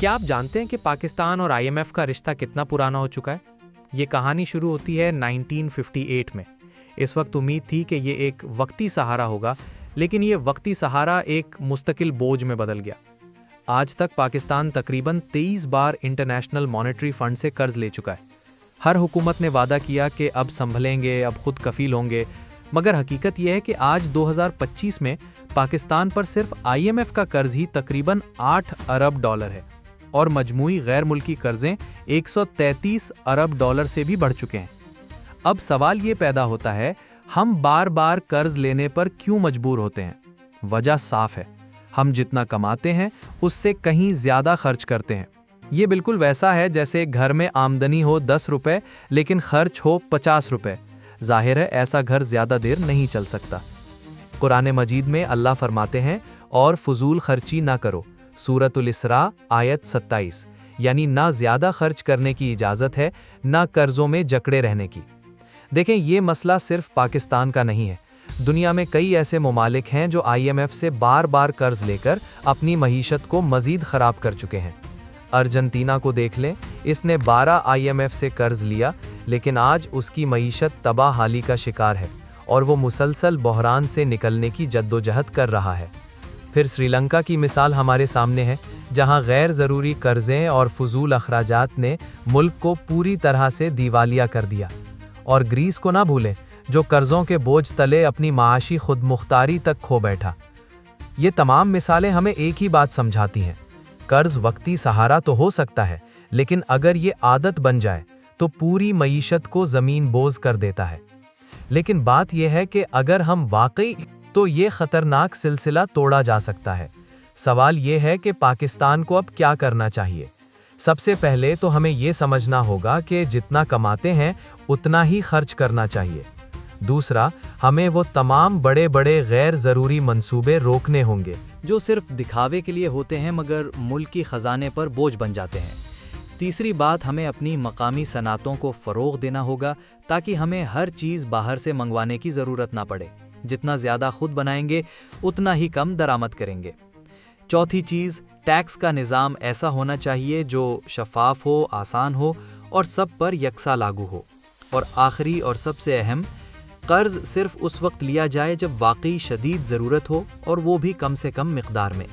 کیا آپ جانتے ہیں کہ پاکستان اور IMF کا رشتہ کتنا پرانا ہو چکا ہے؟ یہ کہانی شروع ہوتی ہے 1958 میں۔ اس وقت امید تھی کہ یہ ایک وقتی سہارا ہوگا، لیکن یہ وقتی سہارا ایک مستقل بوجھ میں بدل گیا۔ آج تک پاکستان تقریباً 23 بار انٹرنیشنل مانیٹری فنڈ سے قرض لے چکا ہے۔ ہر حکومت نے وعدہ کیا کہ اب سنبھلیں گے، اب خود کفیل ہوں گے، مگر حقیقت یہ ہے کہ آج 2025 میں پاکستان پر صرف IMF کا قرض ہی تقریباً $8 ارب ہے، اور مجموعی غیر ملکی قرضیں $133 ارب سے بھی بڑھ چکے ہیں۔ اب سوال یہ پیدا ہوتا ہے، ہم بار بار قرض لینے پر کیوں مجبور ہوتے ہیں؟ وجہ صاف ہے، ہم جتنا کماتے ہیں اس سے کہیں زیادہ خرچ کرتے ہیں۔ یہ بالکل ویسا ہے جیسے گھر میں آمدنی ہو $10 لیکن خرچ ہو $50۔ ظاہر ہے ایسا گھر زیادہ دیر نہیں چل سکتا۔ قرآن مجید میں اللہ فرماتے ہیں، اور فضول خرچی نہ کرو، سورۃ الاسراء آیت 27، یعنی نہ زیادہ خرچ کرنے کی اجازت ہے، نہ قرضوں میں جکڑے رہنے کی۔ دیکھیں، یہ مسئلہ صرف پاکستان کا نہیں ہے۔ دنیا میں کئی ایسے ممالک ہیں جو IMF سے بار بار قرض لے کر اپنی معیشت کو مزید خراب کر چکے ہیں۔ ارجنٹینا کو دیکھ لیں، اس نے 12 IMF سے قرض لیا، لیکن آج اس کی معیشت تباہ حالی کا شکار ہے، اور وہ مسلسل بحران سے نکلنے کی جدوجہد کر رہا ہے۔ پھر سری لنکا کی مثال ہمارے سامنے ہے، جہاں غیر ضروری قرضیں اور فضول اخراجات نے ملک کو پوری طرح سے دیوالیہ کر دیا۔ اور گریس کو نہ بھولیں، جو قرضوں کے بوجھ تلے اپنی معاشی خود مختاری تک کھو بیٹھا۔ یہ تمام مثالیں ہمیں ایک ہی بات سمجھاتی ہیں، قرض وقتی سہارا تو ہو سکتا ہے، لیکن اگر یہ عادت بن جائے تو پوری معیشت کو زمین بوز کر دیتا ہے۔ لیکن بات یہ ہے کہ اگر ہم واقعی تو یہ خطرناک سلسلہ توڑا جا سکتا ہے۔ سوال یہ ہے کہ پاکستان کو اب کیا کرنا چاہیے؟ سب سے پہلے تو ہمیں یہ سمجھنا ہوگا کہ جتنا کماتے ہیں اتنا ہی خرچ کرنا چاہیے۔ دوسرا، ہمیں وہ تمام بڑے بڑے غیر ضروری منصوبے روکنے ہوں گے جو صرف دکھاوے کے لیے ہوتے ہیں مگر ملک کی خزانے پر بوجھ بن جاتے ہیں۔ تیسری بات، ہمیں اپنی مقامی صنعتوں کو فروغ دینا ہوگا تاکہ ہمیں ہر چیز باہر سے منگوانے کی ضرورت نہ پڑے۔ جتنا زیادہ خود بنائیں گے اتنا ہی کم درآمد کریں گے۔ چوتھی چیز، ٹیکس کا نظام ایسا ہونا چاہیے جو شفاف ہو، آسان ہو اور سب پر یکساں لاگو ہو۔ اور آخری اور سب سے اہم، قرض صرف اس وقت لیا جائے جب واقعی شدید ضرورت ہو، اور وہ بھی کم سے کم مقدار میں۔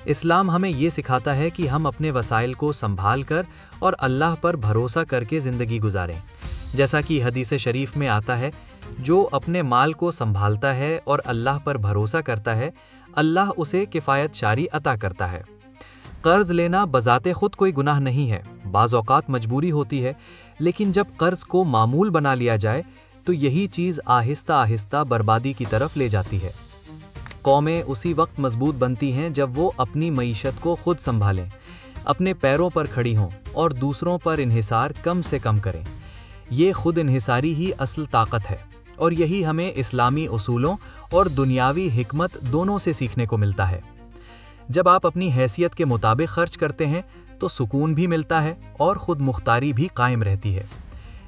اسلام ہمیں یہ سکھاتا ہے کہ ہم اپنے وسائل کو سنبھال کر اور اللہ پر بھروسہ کر کے زندگی گزاریں۔ جیسا کہ حدیث شریف میں آتا ہے، جو اپنے مال کو سنبھالتا ہے اور اللہ پر بھروسہ کرتا ہے، اللہ اسے کفایت شاری عطا کرتا ہے۔ قرض لینا بذات خود کوئی گناہ نہیں ہے، بعض اوقات مجبوری ہوتی ہے، لیکن جب قرض کو معمول بنا لیا جائے تو یہی چیز آہستہ آہستہ بربادی کی طرف لے جاتی ہے۔ قومیں اسی وقت مضبوط بنتی ہیں جب وہ اپنی معیشت کو خود سنبھالیں، اپنے پیروں پر کھڑی ہوں اور دوسروں پر انحصار کم سے کم کریں۔ یہ خود انحصاری ہی اصل طاقت ہے، اور یہی ہمیں اسلامی اصولوں اور دنیاوی حکمت دونوں سے سیکھنے کو ملتا ہے۔ جب آپ اپنی حیثیت کے مطابق خرچ کرتے ہیں تو سکون بھی ملتا ہے اور خود مختاری بھی قائم رہتی ہے۔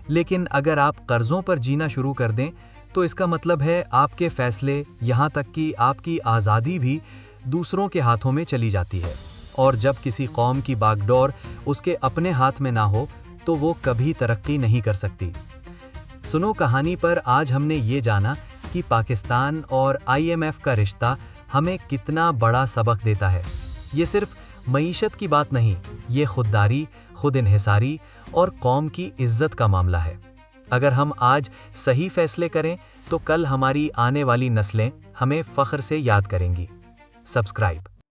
لیکن اگر آپ قرضوں پر جینا شروع کر دیں تو اس کا مطلب ہے آپ کے فیصلے، یہاں تک کہ آپ کی آزادی بھی دوسروں کے ہاتھوں میں چلی جاتی ہے، اور جب کسی قوم کی باغ ڈور اس کے اپنے ہاتھ میں نہ ہو تو وہ کبھی ترقی نہیں کر سکتی۔ سنو کہانی پر آج ہم نے یہ جانا کہ پاکستان اور IMF کا رشتہ ہمیں کتنا بڑا سبق دیتا ہے۔ یہ صرف معیشت کی بات نہیں، یہ خودداری، خود انحصاری اور قوم کی عزت کا معاملہ ہے۔ اگر ہم آج صحیح فیصلے کریں تو کل ہماری آنے والی نسلیں ہمیں فخر سے یاد کریں گی۔ سبسکرائب